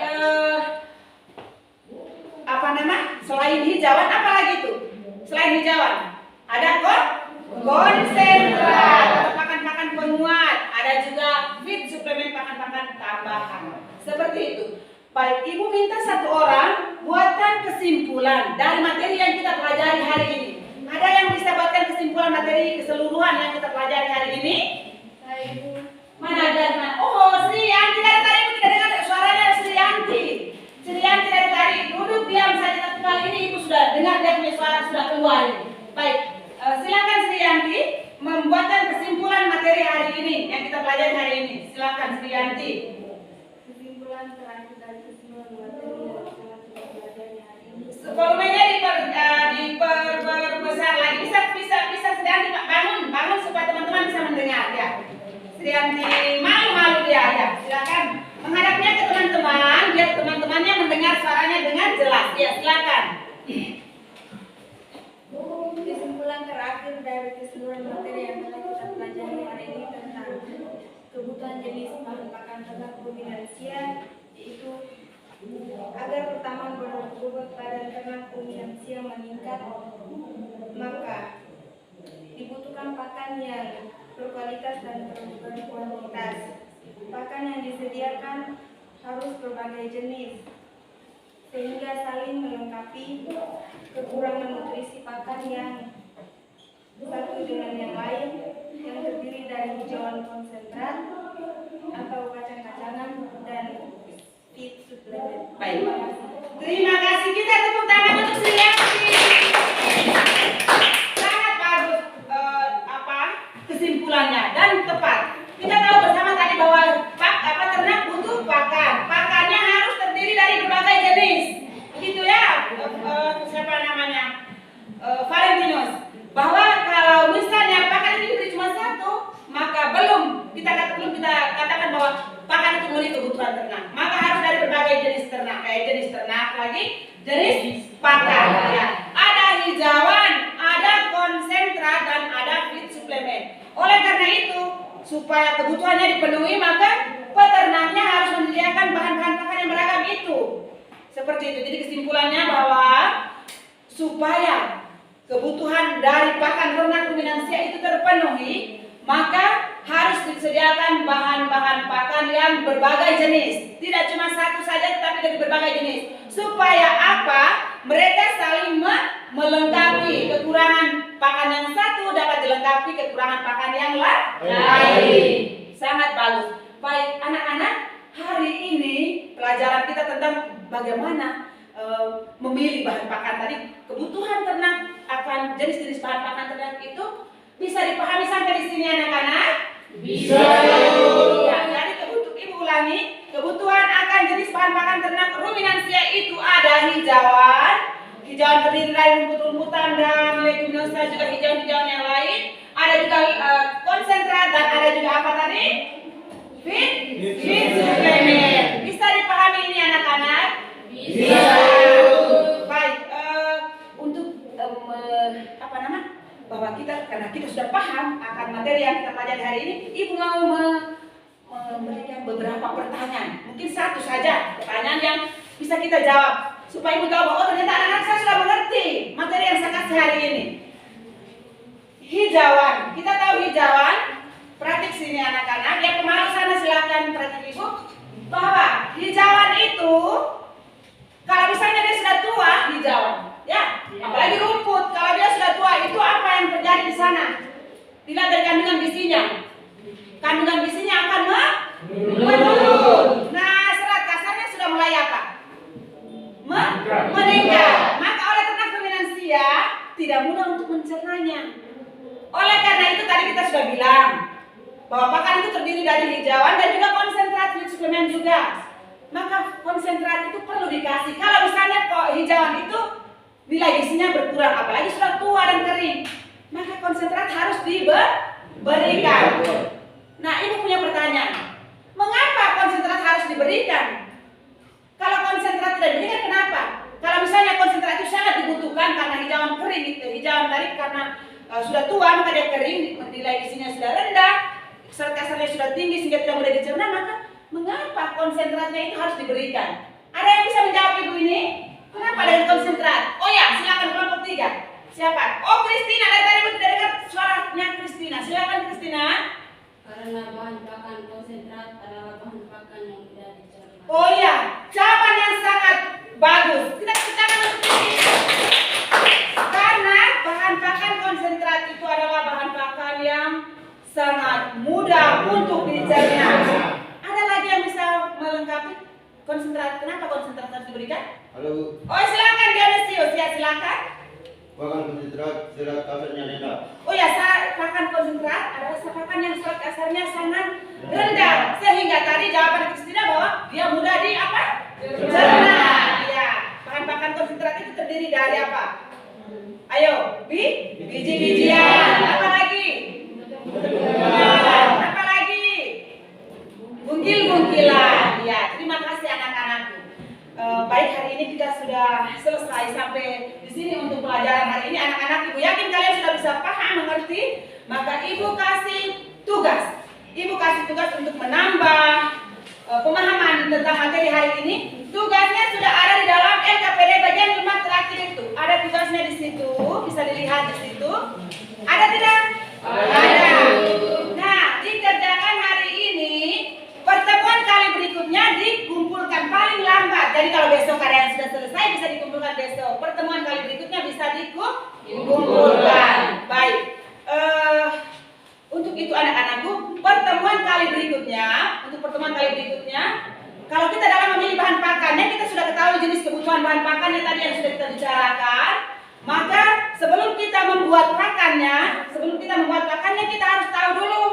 Selain hijauan apa lagi tuh? Selain hijauan ada konsentrat atau pakan-pakan penguat. Ada juga feed suplemen pakan-pakan tambahan. Seperti itu. Baik, ibu minta satu orang buatkan kesimpulan dari materi yang kita pelajari hari ini. Ada yang bisa buatkan kesimpulan materi keseluruhan yang kita pelajari hari ini? Saya Ibu. Mana ada? Oh, Sri Yanti dari tadi ibu tidak dengar suaranya Sri Yanti. Sri Yanti dari tadi duduk diam saja, tapi kali ini ibu sudah dengar dia punya suara sudah keluar. Baik, silakan Sri Yanti membuatkan kesimpulan materi hari ini yang kita pelajari hari ini. Silakan Sri Yanti. Kesimpulan terakhir dari kesimpulan materi yang telah kita pelajari hari ini. Volumenya diperbesar lagi. Bisa Sri bangun supaya teman-teman bisa mendengar ya. Sri Yanti malu-malu dia ya. Silakan menghadapnya ke teman-teman biar teman-temannya mendengar suaranya dengan jelas. Ya, silakan. Kesimpulan terakhir dari keseluruhan materi yang telah kita pelajari hari ini tentang kebutuhan jenis bahan pakan ternak ruminansia, yaitu agar pertama bobot badan ternak ruminansia meningkat, maka dibutuhkan pakan yang berkualitas dan berkuantitas. Pakan yang disediakan harus berbagai jenis sehingga saling melengkapi. Kekurangan nutrisi pakan yang satu dengan yang lain yang terdiri dari hijauan konsentrat atau Baik. Terima kasih, kita tepuk tangan untuk Sri Yati. Sangat bagus kesimpulannya dan tepat. Kita tahu bersama tadi bahwa ternak butuh pakan. Pakannya harus terdiri dari berbagai jenis. Begitu ya, siapa namanya? Valentinus. Bahwa kalau misalnya pakan itu diberi cuma satu, maka belum kita katakan bahwa pakan itu memenuhi kebutuhan ternak. Maka harus dari berbagai jenis ternak, jenis ternak lagi, jenis pakan. Ya. Ada hijauan, ada konsentrat dan ada feed suplemen. Oleh karena itu, supaya kebutuhannya dipenuhi, maka peternaknya harus menyediakan bahan-bahan pakan yang beragam itu. Seperti itu. Jadi kesimpulannya bahwa supaya kebutuhan dari pakan ternak ruminansia itu terpenuhi, maka harus disediakan bahan-bahan pakan yang berbagai jenis. Tidak cuma satu saja, tetapi dari berbagai jenis. Supaya apa? Mereka saling melengkapi. Kekurangan pakan yang satu dapat dilengkapi kekurangan pakan yang lain. Sangat bagus. Baik, anak-anak, hari ini pelajaran kita tentang bagaimana memilih bahan pakan tadi. Kebutuhan ternak akan jenis-jenis bahan pakan ternak itu bisa dipahami sampai di sini, anak-anak? Bisa. Ya, jadi ibu ulangi, kebutuhan akan jenis bahan pakan ternak ruminansia itu ada hijauan terdiri dari rumput-rumputan dan leguminosa, juga hijauan-hijauan yang lain. Ada juga konsentrat dan ada juga apa tadi? Feed suplemen. Bisa dipahami ini, anak-anak? Bisa. Baik, untuk bahwa karena kita sudah paham akan materi yang kita pelajari hari ini, ibu mau memberikan beberapa pertanyaan. Mungkin satu saja pertanyaan yang bisa kita jawab supaya ibu tahu bahwa ternyata anak-anak saya sudah mengerti materi yang saya kasih hari ini. Hijauan, kita tahu hijauan. Praktik sini anak-anak. Yang kemarin sana silakan praktik ibu bahwa hijauan itu kalau misalnya dia sudah tua, hijauan, ya, apalagi rumput, kalau dia sudah tua, itu apa yang terjadi di sana? Dilihat dari kandungan gizinya. Kandungan gizinya akan menurun. Nah, serat kasarnya sudah mulai apa? Meningkat. Maka oleh ternak ruminansia tidak mudah untuk mencernanya. Oleh karena itu tadi kita sudah bilang bahwa pakan itu terdiri dari hijauan dan juga konsentrat feed suplemen juga. Maka konsentrat itu perlu dikasih. Kalau misalnya kok hijauan itu nilai gizinya berkurang, apalagi sudah tua dan kering, maka konsentrat harus diberikan. Nah, ibu punya pertanyaan, mengapa konsentrat harus diberikan? Kalau konsentrat tidak diberikan, kenapa? Kalau misalnya konsentrat itu sangat dibutuhkan karena hijauan kering, hijauan tadi karena sudah tua, maka dia kering, nilai gizinya sudah rendah, serat kasarnya sudah tinggi sehingga tidak mudah dicerna, maka mengapa konsentratnya itu harus diberikan? Ada yang bisa menjawab ibu ini? Kenapa dengan konsentrat? Oh ya, silakan kelompok 3. Siapa? Oh, Kristina, dari tadi ibu tidak dengar suaranya Kristina. Silakan Kristina. Karena bahan pakan konsentrat adalah bahan pakan yang tidak dicerna. Oh iya, jawaban yang sangat bagus. Kita ceritakan untuk ini. Karena bahan pakan konsentrat itu adalah bahan pakan yang sangat mudah untuk dicerna. Ada lagi yang bisa melengkapi konsentrat? Kenapa konsentrat harus diberikan? Halo. Oh, silakan Dionisius, ya silakan. Pakan konsentrat serat kasarnya rendah. Oh ya, pakan konsentrat adalah pakan yang serat kasarnya sangat rendah, sehingga tadi jawaban Kristina bahwa dia mudah cerna. Ya, bahan pakan konsentrat itu terdiri dari apa? Ayo, biji-bijian. Apa lagi? Apa lagi? Bungkil-bungkilan. Ya, terima kasih anak-anakku. Baik, hari ini kita sudah selesai sampai di sini untuk pelajaran hari ini. Anak-anak, ibu yakin kalian sudah bisa paham, mengerti? Maka ibu kasih tugas. Ibu kasih tugas untuk menambah pemahaman tentang materi hari ini. Tugasnya sudah ada di dalam LKPD bagian 5 terakhir itu. Ada tugasnya di situ, bisa dilihat di situ. Ada tidak? Ada. Nah, dikerjakan hari ini. Pertemuan kali berikutnya dikumpulkan paling lambat. Jadi kalau besok ada yang sudah selesai bisa dikumpulkan besok. Pertemuan kali berikutnya bisa dikumpulkan. Baik. Untuk itu anak-anakku, pertemuan kali berikutnya Kalau kita dalam memilih bahan pakannya, kita sudah ketahui jenis kebutuhan bahan pakannya tadi yang sudah kita bicarakan. Maka sebelum kita membuat pakannya, kita harus tahu dulu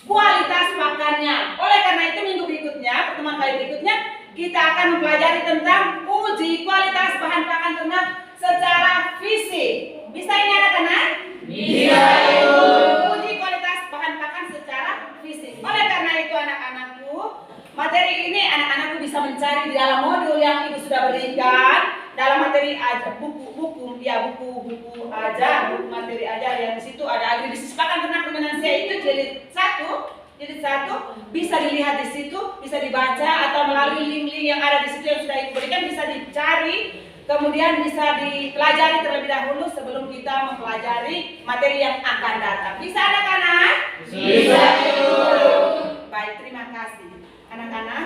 kualitas pakannya. Oleh karena itu minggu berikutnya, pertemuan kali berikutnya, kita akan mempelajari tentang uji kualitas bahan pakan ternak secara fisik. Bisa ini anak-anak? Bisa. Uji kualitas bahan pakan secara fisik. Oleh karena itu anak-anakku, materi ini anak-anakku bisa mencari di dalam modul yang ibu sudah berikan. Dalam materi aja buku materi aja yang di situ ada agribisnis pakan ternak ruminansia itu jilid 1 bisa dilihat di situ, bisa dibaca atau melalui link-link yang ada di situ yang sudah ibu berikan bisa dicari, kemudian bisa dipelajari terlebih dahulu sebelum kita mempelajari materi yang akan datang. Bisa anak-anak? Bisa. Baik, terima kasih anak-anak.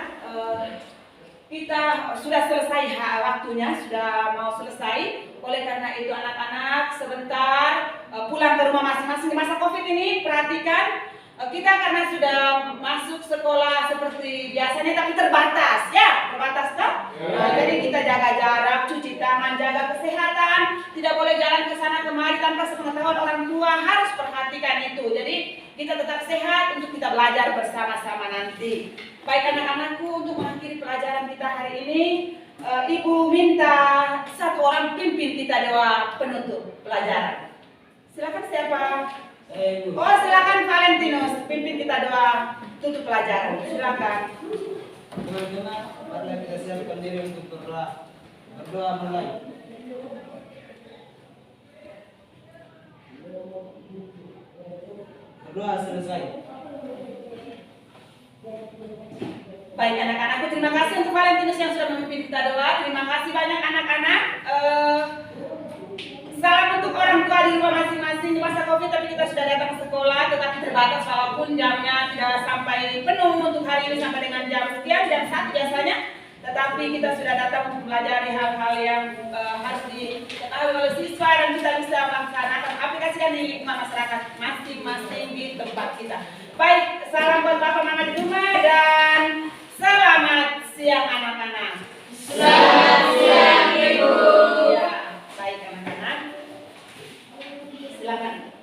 Kita sudah selesai waktunya, sudah mau selesai. Oleh karena itu anak-anak sebentar pulang ke rumah masing-masing. Di masa COVID ini perhatikan kita karena sudah masuk sekolah seperti biasanya tapi terbatas, ya terbatas kan? Jadi kita jaga jarak, cuci tangan, jaga kesehatan, tidak boleh jalan ke sana kemari tanpa sepengetahuan orang tua, harus perhatikan itu. Jadi kita tetap sehat untuk kita belajar bersama-sama nanti. Baik anak-anakku, untuk mengakhiri pelajaran kita hari ini, ibu minta satu orang pimpin kita doa penutup pelajaran. Silakan siapa? Oh silakan Valentinus, pimpin kita doa tutup pelajaran. Silakan. Teman-teman, marilah kita siapkan diri untuk berdoa. Berdoa mulai. Berdoa selesai. Baik anak-anakku, terima kasih untuk Valentinus yang sudah memimpin kita doa. Terima kasih banyak anak-anak. Salam untuk orang tua di rumah masing-masing di masa COVID, tapi kita sudah datang ke sekolah, tetapi terbatas walaupun jamnya tidak sampai penuh untuk hari ini sampai dengan jam sekian, jam 1 biasanya. Tetapi kita sudah datang untuk mempelajari hal-hal yang harus diketahui oleh siswa dan kita bisa melaksanakan aplikasikan di lingkungan masyarakat masing-masing di tempat kita. Baik, salam buat Bapak Mama di rumah dan selamat siang anak-anak. Selamat siang Ibu. Ya, baik anak-anak. Silakan.